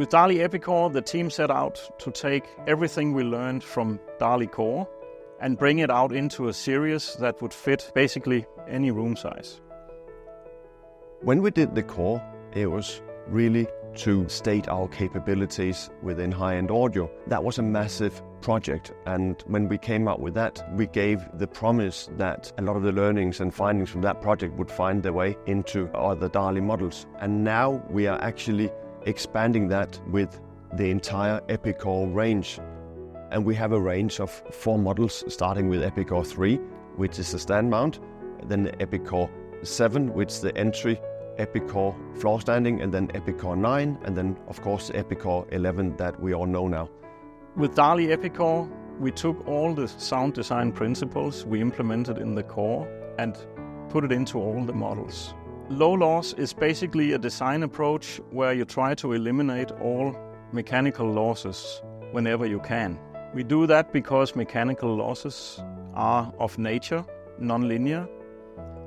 With DALI Epikore, the team set out to take everything we learned from DALI Core and bring it out into a series that would fit basically any room size. When we did the core, it was really to state our capabilities within high-end audio. That was a massive project, and when we came out with that, we gave the promise that a lot of the learnings and findings from that project would find their way into other DALI models. And now we are actually expanding that with the entire Epikore range. And we have a range of 4 models, starting with Epikore 3, which is the stand mount, then the Epikore 7, which is the entry, Epikore floor standing, and then Epikore 9, and then of course Epikore 11 that we all know now. With DALI Epikore, we took all the sound design principles we implemented in the core and put it into all the models. Low loss is basically a design approach where you try to eliminate all mechanical losses whenever you can. We do that because mechanical losses are of nature non-linear,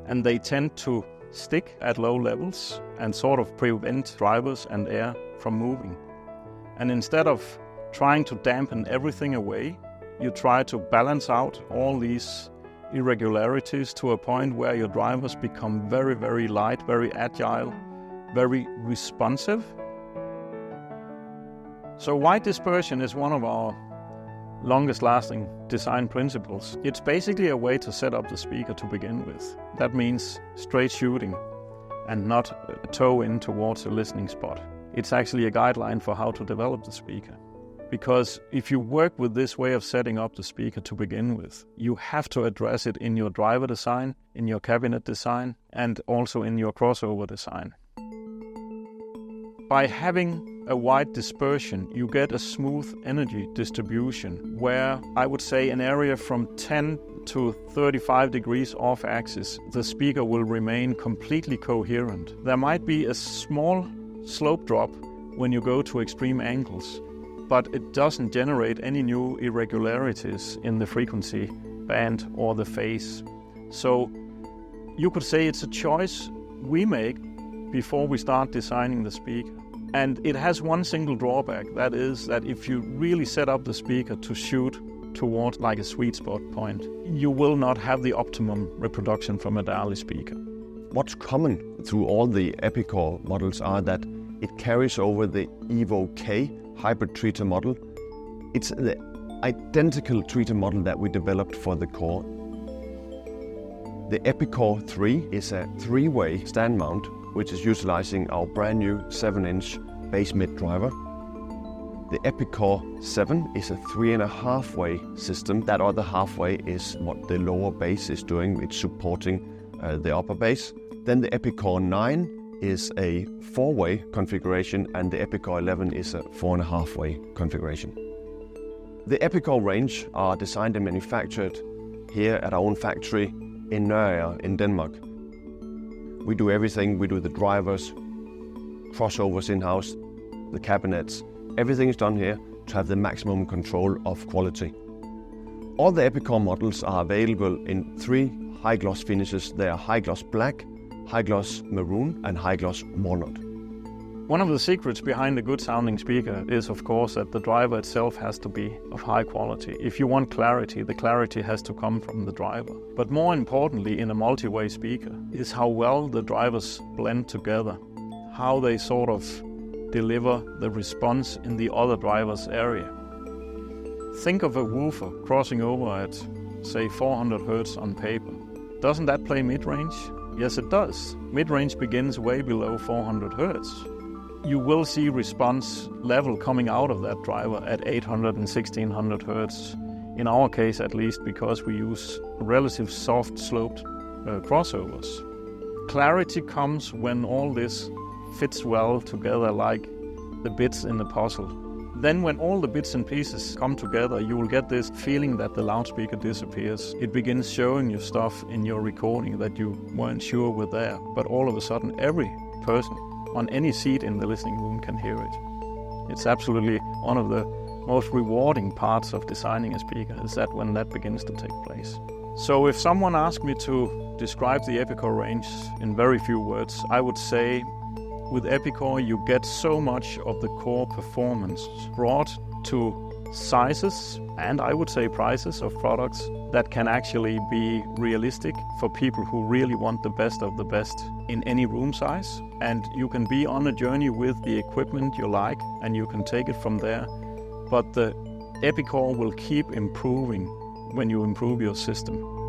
and they tend to stick at low levels and sort of prevent drivers and air from moving. And instead of trying to dampen everything away, you try to balance out all these irregularities to a point where your drivers become very, very light, very agile, very responsive. So wide dispersion is one of our longest lasting design principles. It's basically a way to set up the speaker to begin with. That means straight shooting and not a toe in towards a listening spot. It's actually a guideline for how to develop the speaker. Because if you work with this way of setting up the speaker to begin with, you have to address it in your driver design, in your cabinet design, and also in your crossover design. By having a wide dispersion, you get a smooth energy distribution where I would say an area from 10 to 35 degrees off axis, the speaker will remain completely coherent. There might be a small slope drop when you go to extreme angles, but it doesn't generate any new irregularities in the frequency band or the phase. So you could say it's a choice we make before we start designing the speaker. And it has one single drawback, that is that if you really set up the speaker to shoot towards like a sweet spot point, you will not have the optimum reproduction from a DALI speaker. What's common through all the Epikore models are that it carries over the Evo K hybrid tweeter model. It's the identical tweeter model that we developed for the core. The Epikore 3 is a 3-way stand mount, which is utilizing our brand new 7-inch bass mid driver. The Epikore 7 is a 3.5-way system. That other halfway is what the lower bass is doing. It's supporting the upper bass. Then the Epikore 9 is a 4-way configuration, and the Epikore 11 is a 4.5-way configuration. The Epikore range are designed and manufactured here at our own factory in Nørager in Denmark. We do everything. We do the drivers, crossovers in-house, the cabinets. Everything is done here to have the maximum control of quality. All the Epikore models are available in 3 high gloss finishes. They are high gloss black, high gloss maroon, and high gloss walnut. One of the secrets behind a good sounding speaker is of course that the driver itself has to be of high quality. If you want clarity, the clarity has to come from the driver. But more importantly in a multi-way speaker is how well the drivers blend together, how they sort of deliver the response in the other driver's area. Think of a woofer crossing over at say 400 Hz on paper. Doesn't that play mid-range? Yes, it does. Mid-range begins way below 400 Hz. You will see response level coming out of that driver at 800 and 1600 Hz. In our case at least, because we use relative soft sloped crossovers. Clarity comes when all this fits well together like the bits in the puzzle. Then when all the bits and pieces come together, you will get this feeling that the loudspeaker disappears. It begins showing you stuff in your recording that you weren't sure were there, but all of a sudden every person on any seat in the listening room can hear it. It's absolutely one of the most rewarding parts of designing a speaker, is that when that begins to take place. So if someone asked me to describe the Epikore range in very few words, I would say with Epikore you get so much of the core performance brought to sizes and I would say prices of products that can actually be realistic for people who really want the best of the best in any room size. And you can be on a journey with the equipment you like and you can take it from there. But the Epikore will keep improving when you improve your system.